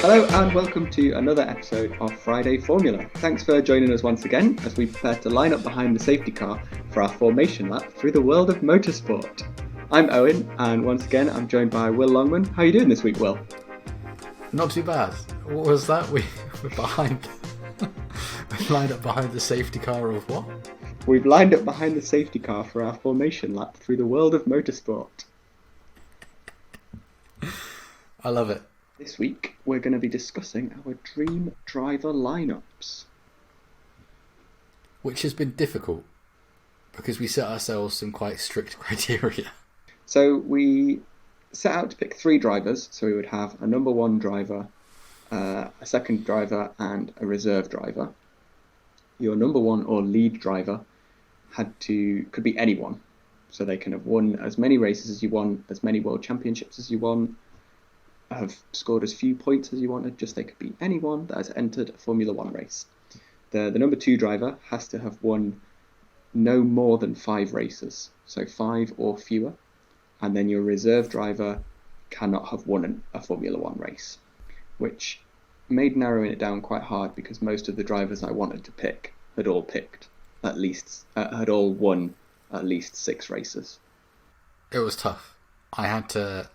Hello and welcome to another episode of Friday Formula. Thanks for joining us once again as we prepare to line up behind the safety car for our formation lap through the world of motorsport. I'm Owen and once again I'm joined by Will Longman. How are you doing this week, Will? Not too bad. What was that? We're behind. We lined up behind the safety car of what? We've lined up behind the safety car for our formation lap through the world of motorsport. I love it. This week we're going to be discussing our dream driver lineups. Which has been difficult because we set ourselves some quite strict criteria. So we set out to pick 3 drivers. So we would have a number 1 driver, a second driver and a reserve driver. Your number 1 or lead driver could be anyone. So they can have won as many races as you want, as many world championships as you want, have scored as few points as you wanted. Just they could be anyone that has entered a Formula 1 race. The number 2 driver has to have won no more than 5 races, so 5 or fewer. And then your reserve driver cannot have won a Formula 1 race, which made narrowing it down quite hard because most of the drivers I wanted to pick had all won at least 6 races. It was tough. I had to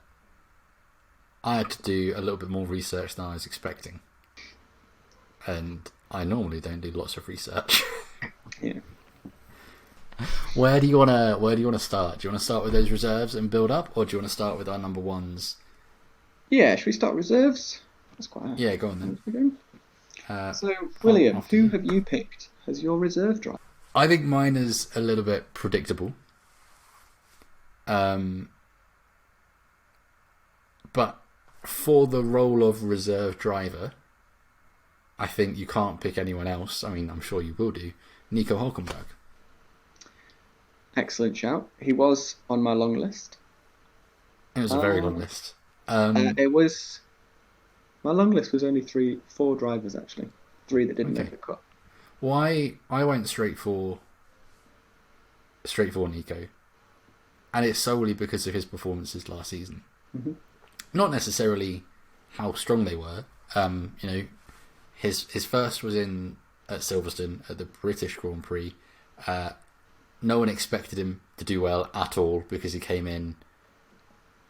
do a little bit more research than I was expecting. And I normally don't do lots of research. Yeah. Where do you wanna start? Do you want to start with those reserves and build up, or do you want to start with our number 1s? Yeah, should we start reserves? That's quite Yeah, go on then. So, William, who have you picked as your reserve driver? I think mine is a little bit predictable. But for the role of reserve driver, I think you can't pick anyone else. I mean, I'm sure you will do. Nico Hülkenberg. Excellent shout. He was on my long list. It was a very long list. My long list was only 4 drivers actually. 3 that didn't make the cut. Why I went straight for Nico, and it's solely because of his performances last season. Mm-hmm. Not necessarily how strong they were. His first was at Silverstone at the British Grand Prix. No one expected him to do well at all because he came in.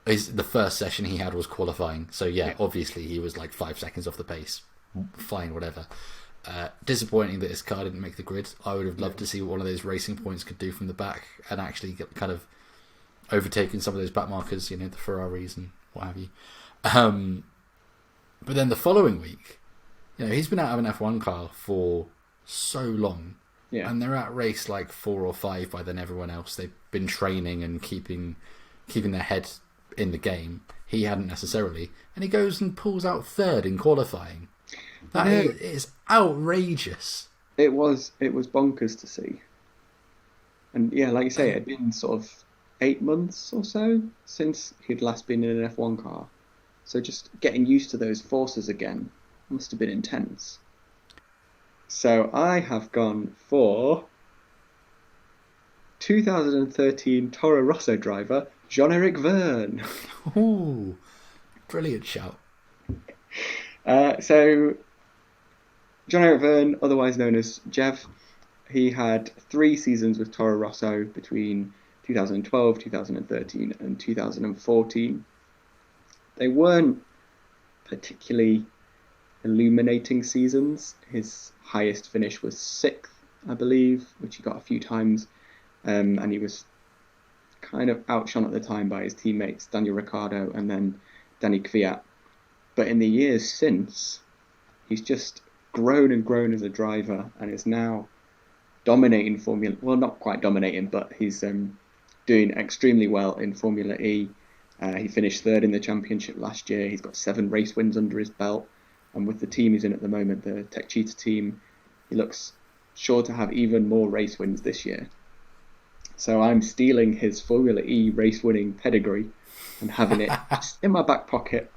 The first session he had was qualifying, so yeah, obviously he was like 5 seconds off the pace. Fine, whatever. Disappointing that his car didn't make the grid. I would have loved to see what one of those racing points could do from the back and actually get kind of overtaking some of those back markers, the Ferraris and what have you. But then the following week, he's been out of an F1 car for so long, and they're at race like 4 or 5 by then everyone else. They've been training and keeping their head in the game. He hadn't necessarily, and he goes and pulls out 3rd in qualifying. That is outrageous. It was bonkers to see. And yeah, like you say, it had been sort of 8 months or so since he'd last been in an F1 car. So just getting used to those forces again must have been intense. So I have gone for 2013 Toro Rosso driver Jean-Éric Vergne. Ooh, brilliant shout. So Jean-Éric Vergne, otherwise known as Jev, he had 3 seasons with Toro Rosso between 2012, 2013 and 2014. They weren't particularly illuminating seasons. His highest finish was 6th, I believe, which he got a few times, and he was kind of outshone at the time by his teammates Daniel Ricciardo and then Danny Kvyat. But in the years since, he's just grown and grown as a driver and is now dominating Formula... Well, not quite dominating, but he's doing extremely well in Formula E. He finished 3rd in the championship last year. He's got 7 race wins under his belt. And with the team he's in at the moment, the Tech Cheetah team, he looks sure to have even more race wins this year. So I'm stealing his Formula E race winning pedigree and having it in my back pocket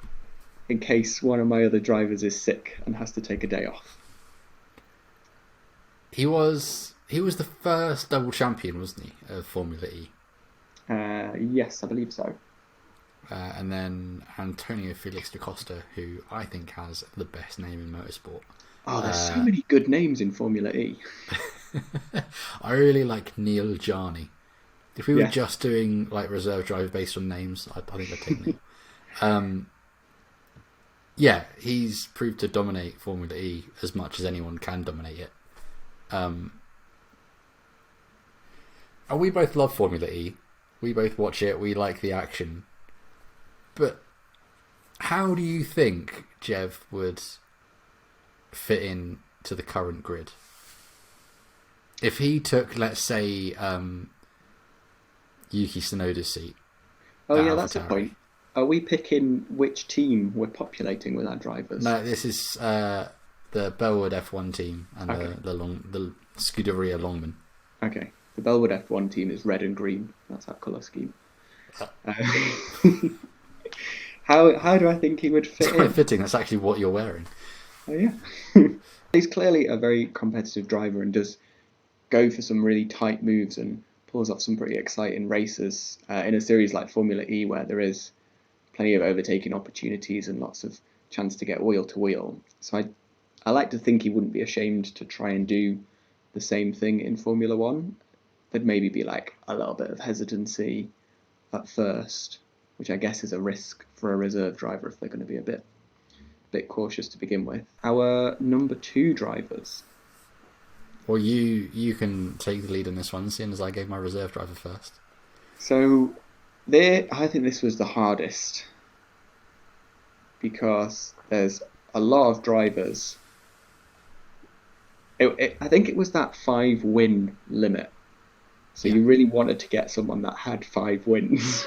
in case one of my other drivers is sick and has to take a day off. He was the first double champion, wasn't he, of Formula E? Yes, I believe so. and then Antonio Felix da Costa, who I think has the best name in motorsport. Oh, there's so many good names in Formula E. I really like Neil Jarni. If we were Yeah. just doing like reserve driver based on names, I think I'd take Neil. Yeah, he's proved to dominate Formula E as much as anyone can dominate it. And we both love Formula E. We both watch it. We like the action. But how do you think Jev would fit in to the current grid? If he took, let's say, Yuki Tsunoda's seat. Oh, yeah, that's a point. Are we picking which team we're populating with our drivers? No, this is the Bellwood F1 team and the Scuderia Longman. Okay. The Bellwood F1 team is red and green. That's our colour scheme. How do I think he would fit It's quite in? fitting. That's actually what you're wearing. Oh, yeah. He's clearly a very competitive driver and does go for some really tight moves and pulls off some pretty exciting races in a series like Formula E, where there is plenty of overtaking opportunities and lots of chance to get wheel to wheel. So I like to think he wouldn't be ashamed to try and do the same thing in Formula One. There'd maybe be like a little bit of hesitancy at first, which I guess is a risk for a reserve driver if they're going to be a bit cautious to begin with. Our number 2 drivers. Well, you can take the lead on this one, seeing as I gave my reserve driver first. So I think this was the hardest because there's a lot of drivers. I think it was that 5-win limit. So you really wanted to get someone that had 5 wins.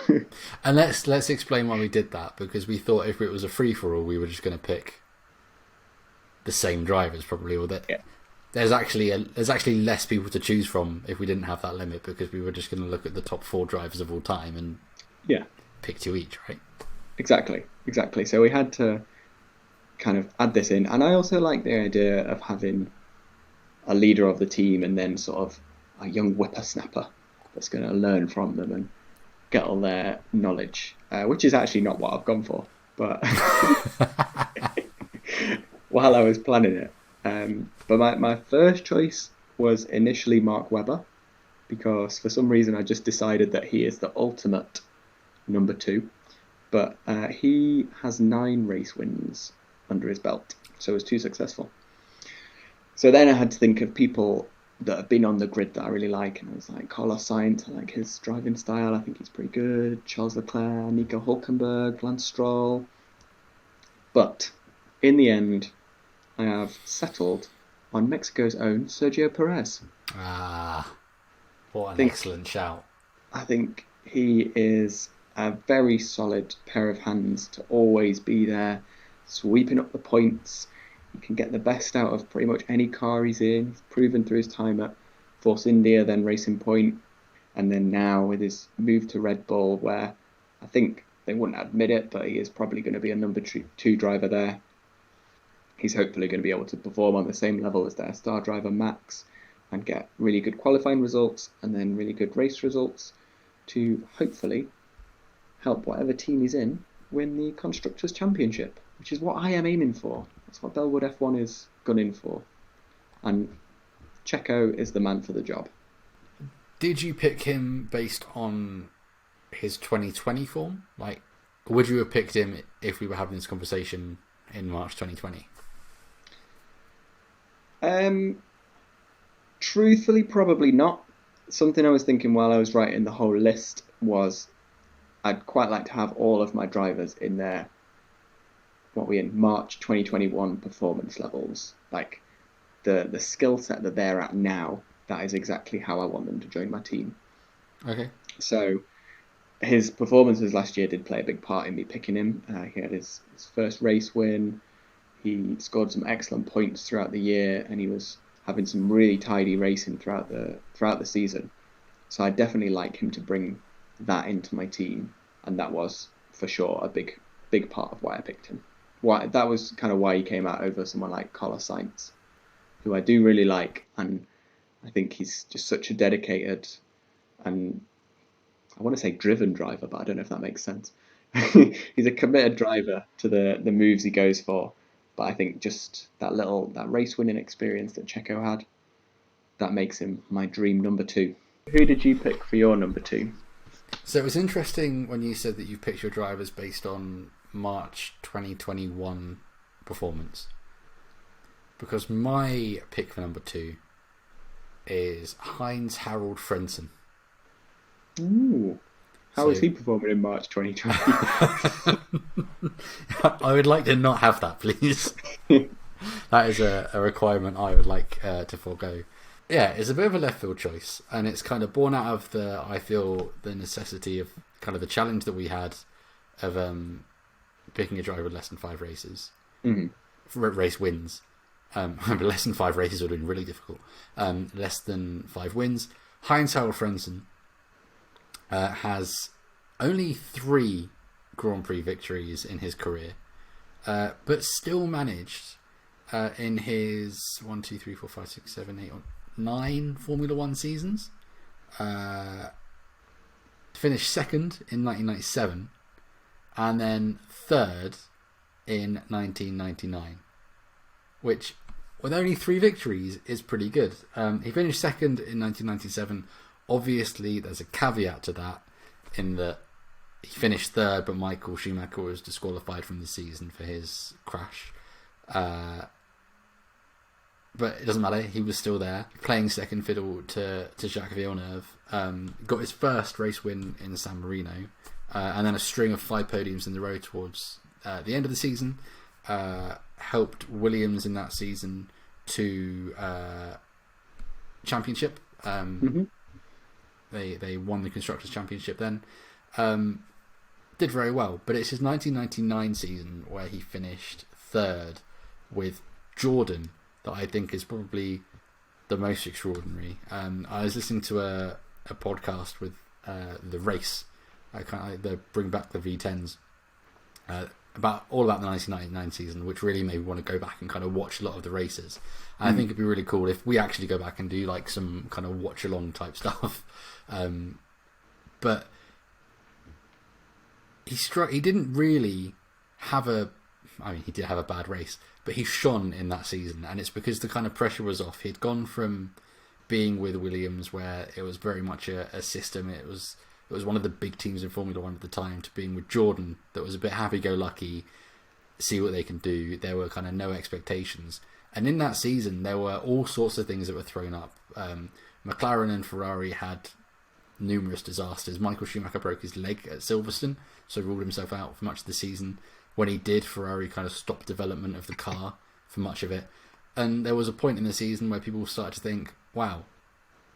And let's explain why we did that, because we thought if it was a free for all, we were just going to pick the same drivers probably, or that. Yeah. There's actually less people to choose from if we didn't have that limit, because we were just going to look at the top 4 drivers of all time and pick 2 each, right? Exactly. So we had to kind of add this in, and I also like the idea of having a leader of the team and then sort of a young whippersnapper that's going to learn from them and get all their knowledge, which is actually not what I've gone for, but while I was planning it. But my first choice was initially Mark Webber, because for some reason I just decided that he is the ultimate number 2. But he has 9 race wins under his belt, so it was too successful. So then I had to think of people that have been on the grid that I really like, and I was like, Carlos Sainz, I like his driving style, I think he's pretty good. Charles Leclerc, Nico Hulkenberg, Lance Stroll. But in the end, I have settled on Mexico's own Sergio Perez. Ah, what an excellent shout. I think he is a very solid pair of hands to always be there, sweeping up the points. He can get the best out of pretty much any car he's in. He's proven through his time at Force India, then Racing Point, and then now with his move to Red Bull, where I think they wouldn't admit it, but he is probably going to be a number 2 driver there. He's hopefully going to be able to perform on the same level as their star driver Max and get really good qualifying results and then really good race results to hopefully help whatever team he's in win the Constructors' Championship, which is what I am aiming for. That's what Bellwood F1 is gunning for. And Checo is the man for the job. Did you pick him based on his 2020 form? Like, would you have picked him if we were having this conversation in March 2020? Truthfully, probably not. Something I was thinking while I was writing the whole list was I'd quite like to have all of my drivers in their March 2021 performance levels. Like the skill set that they're at now, that is exactly how I want them to join my team. Okay. So his performances last year did play a big part in me picking him. He had his first race win. He scored some excellent points throughout the year, and he was having some really tidy racing throughout the season. So I definitely like him to bring that into my team, and that was for sure a big part of why I picked him. That was kind of why he came out over someone like Carlos Sainz, who I do really like, and I think he's just such a dedicated and I want to say driven driver, but I don't know if that makes sense. He's a committed driver to the moves he goes for. But I think just that race winning experience that Checo had, that makes him my dream number two. Who did you pick for your number two? So it was interesting when you said that you picked your drivers based on March 2021 performance. Because my pick for number two is Heinz-Harald Frentzen. Ooh. How is he performing in March 2020? I would like to not have that, please. That is a requirement I would like to forego. Yeah, it's a bit of a left field choice, and it's kind of born out of the necessity of kind of the challenge that we had of picking a driver with less than 5 races. Mm-hmm. Race wins. Less than 5 races would have been really difficult. Less than 5 wins. Heinz-Harald Frentzen has only 3 Grand Prix victories in his career, but still managed in his 1, 2, 3, 4, 5, 6, 7, 8, 9 Formula One seasons. Finished second in 1997 and then third in 1999, which with only 3 victories is pretty good. He finished second in 1997. Obviously, there's a caveat to that in that he finished third, but Michael Schumacher was disqualified from the season for his crash. But it doesn't matter. He was still there, playing second fiddle to Jacques Villeneuve. Got his first race win in San Marino, and then a string of 5 podiums in the row towards the end of the season. Helped Williams in that season to championship. They won the Constructors' Championship then. Did very well, but it's his 1999 season where he finished third with Jordan that I think is probably the most extraordinary. I was listening to a podcast with The Race, the Bring Back the V10s, about the 1999 season, which really made me want to go back and kind of watch a lot of the races. And I think it'd be really cool if we actually go back and do like some kind of watch along type stuff. But he didn't really have he did have a bad race, but he shone in that season, and it's because the kind of pressure was off. He'd gone from being with Williams, where it was very much a system. It was one of the big teams in Formula One at the time, to being with Jordan, that was a bit happy-go-lucky, see what they can do. There were kind of no expectations. And in that season, there were all sorts of things that were thrown up. McLaren and Ferrari had numerous disasters. Michael Schumacher broke his leg at Silverstone, so ruled himself out for much of the season. When he did, Ferrari kind of stopped development of the car for much of it. And there was a point in the season where people started to think, wow,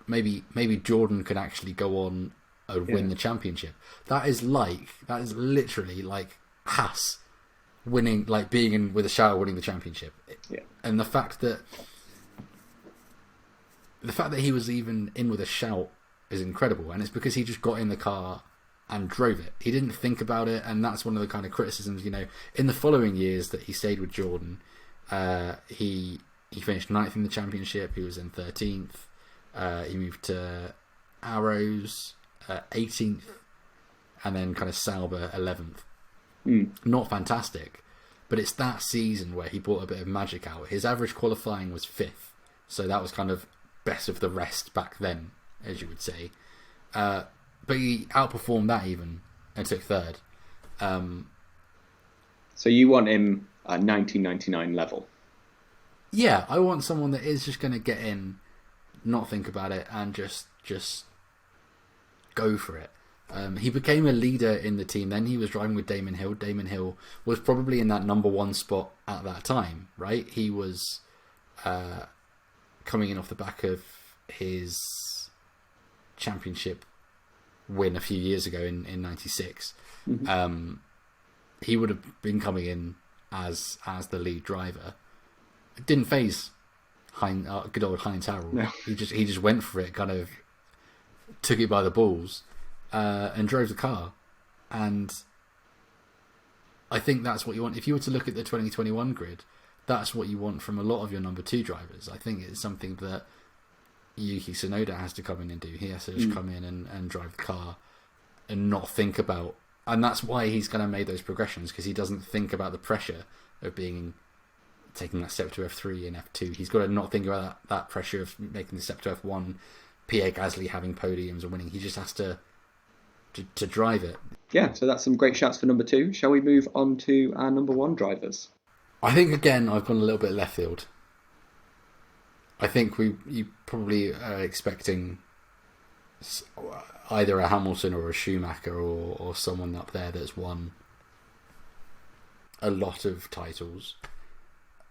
maybe Jordan could actually go on and win the championship. That is literally like Haas winning, like being in with a shower winning the championship. Yeah. And the fact that he was even in with a shout is incredible, and it's because he just got in the car and drove it. He didn't think about it, and that's one of the kind of criticisms, in the following years that he stayed with Jordan. He finished 9th in the championship. He was in 13th. He moved to Arrows 18th, and then kind of Sauber 11th. Not fantastic, but it's that season where he brought a bit of magic out. His average qualifying was 5th, so that was kind of best of the rest back then, as you would say. But he outperformed that even and took 3rd. So you want him at 1999 level? Yeah, I want someone that is just going to get in, not think about it, and just go for it. He became a leader in the team. Then he was driving with Damon Hill. Damon Hill was probably in that number 1 spot at that time, right? He was coming in off the back of his championship win a few years ago in 96. He would have been coming in as the lead driver. It didn't faze good old Heinz-Harald. No. He just went for it, kind of took it by the balls, and drove the car. And I think that's what you want. If you were to look at the 2021 grid, that's what you want from a lot of your number 2 drivers. I think it's something that Yuki Tsunoda has to come in and do. He has to just come in and drive the car and not think about And that's why he's kind of made those progressions, because he doesn't think about the pressure of taking that step to F3 and F2. He's got to not think about that pressure of making the step to F1, Pierre Gasly having podiums and winning. He just has to drive it. Yeah, so that's some great shouts for number 2. Shall we move on to our number 1 drivers? I think, again, I've gone a little bit left field. I think you probably are expecting either a Hamilton or a Schumacher or someone up there that's won a lot of titles.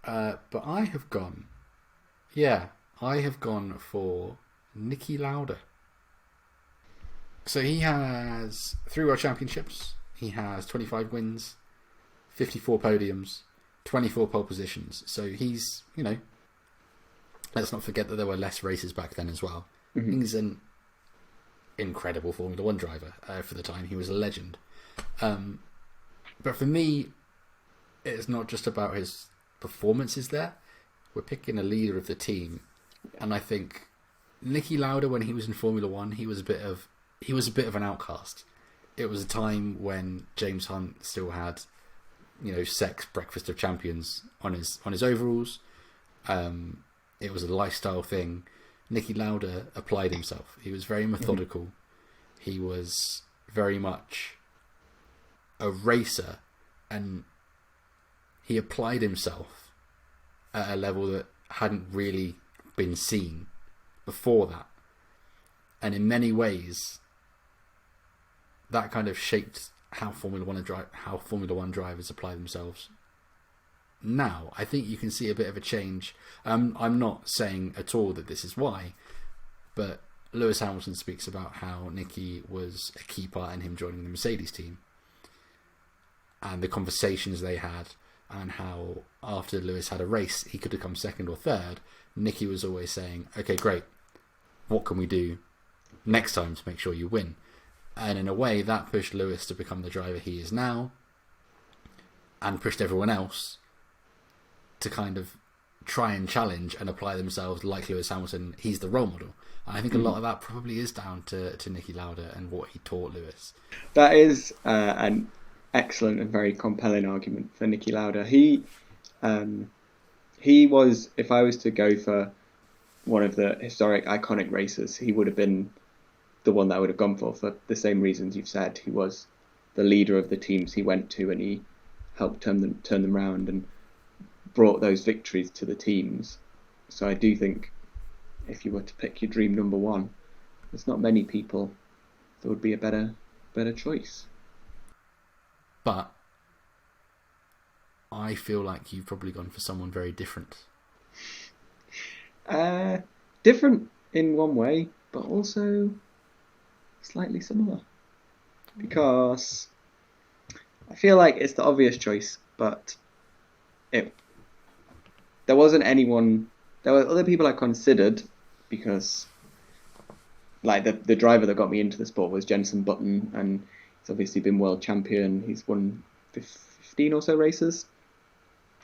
But I have gone for Niki Lauda. So he has 3 World Championships. He has 25 wins, 54 podiums, 24 pole positions. So he's, let's not forget that there were less races back then as well. Mm-hmm. He's an incredible Formula 1 driver for the time. He was a legend. But for me, it's not just about his performances there. We're picking a leader of the team. And I think Niki Lauda, when he was in Formula 1, he was a bit of an outcast. It was a time when James Hunt still had, Sex Breakfast of Champions on his overalls. It was a lifestyle thing. Niki Lauda applied himself. He was very methodical. He was very much a racer, and he applied himself at a level that hadn't really been seen before that. And in many ways, that kind of shaped how Formula 1 drivers apply themselves. Now, I think you can see a bit of a change. I'm not saying at all that this is why, but Lewis Hamilton speaks about how Niki was a key part in him joining the Mercedes team, and the conversations they had, and how after Lewis had a race he could have come second or third. Niki was always saying, okay, great, what can we do next time to make sure you win? And in a way, that pushed Lewis to become the driver he is now, and pushed everyone else to kind of try and challenge and apply themselves like Lewis Hamilton. He's the role model. And I think a lot of that probably is down to Niki Lauda and what he taught Lewis. That is an excellent and very compelling argument for Niki Lauda. He was, if I was to go for one of the historic iconic racers, he would have been the one that I would have gone for the same reasons you've said. He was the leader of the teams he went to, and he helped turn them around and brought those victories to the teams. So I do think if you were to pick your dream number 1, there's not many people that would be a better choice. But I feel like you've probably gone for someone very different. Different in one way, but also slightly similar. Because I feel like it's the obvious choice, but there wasn't anyone. There were other people I considered, because like the driver that got me into the sport was Jenson Button, and he's obviously been world champion. He's won 15 or so races,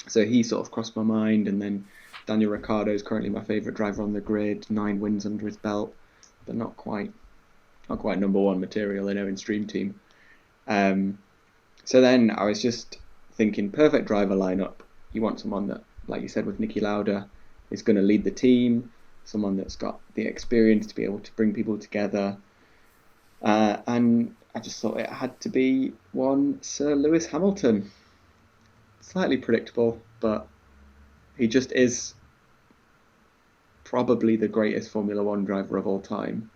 so he sort of crossed my mind. And then Daniel Ricciardo is currently my favourite driver on the grid, 9 wins under his belt, but not quite number 1 material in Owen's dream team. So then I was just thinking, perfect driver lineup. You want someone that, like you said with Niki Lauda, is going to lead the team, someone that's got the experience to be able to bring people together. And I just thought it had to be one Sir Lewis Hamilton. Slightly predictable, but he just is probably the greatest Formula 1 driver of all time.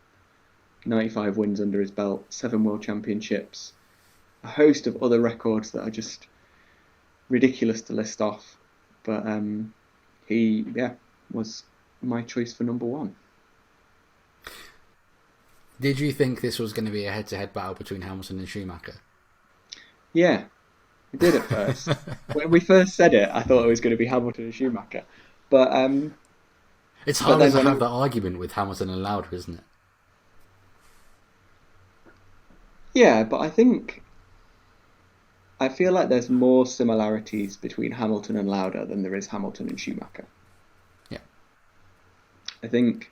95 wins under his belt, 7 world championships, a host of other records that are just ridiculous to list off. But he was my choice for number 1. Did you think this was going to be a head-to-head battle between Hamilton and Schumacher? Yeah, I did at first. When we first said it, I thought it was going to be Hamilton and Schumacher. But it's harder to have that argument with Hamilton and Lauda, isn't it? Yeah, but I feel like there's more similarities between Hamilton and Lauda than there is Hamilton and Schumacher. Yeah. I think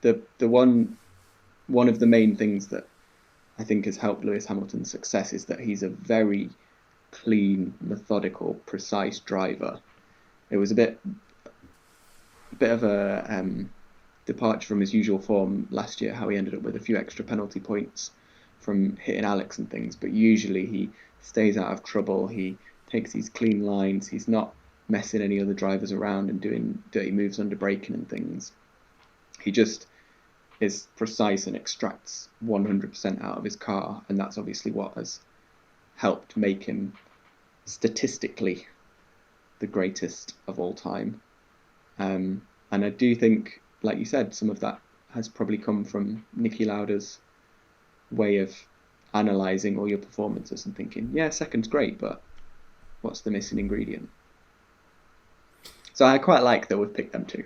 the one of the main things that I think has helped Lewis Hamilton's success is that he's a very clean, methodical, precise driver. It was a bit of a departure from his usual form last year, how he ended up with a few extra penalty points from hitting Alex and things, but usually he stays out of trouble. He takes these clean lines. He's not messing any other drivers around and doing dirty moves under braking and things. He just is precise and extracts 100% out of his car, and that's obviously what has helped make him statistically the greatest of all time. And I do think, like you said, some of that has probably come from Niki Lauda's way of analysing all your performances and thinking, yeah, second's great, but what's the missing ingredient? So I quite like that we've picked them two.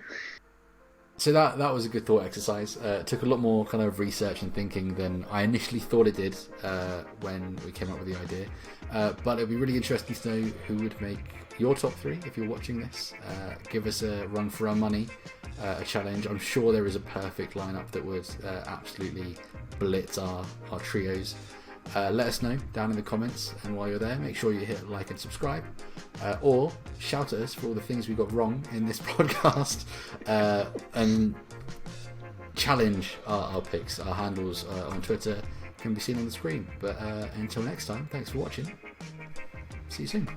So that was a good thought exercise. It took a lot more kind of research and thinking than I initially thought it did when we came up with the idea. But it'd be really interesting to know who would make your top three if you're watching this. Give us a run for our money, a challenge. I'm sure there is a perfect lineup that would absolutely blitz our trios. Let us know down in the comments, and while you're there, make sure you hit like and subscribe, or shout at us for all the things we got wrong in this podcast, and challenge our picks. Our handles on Twitter can be seen on the screen. But until next time, thanks for watching. See you soon.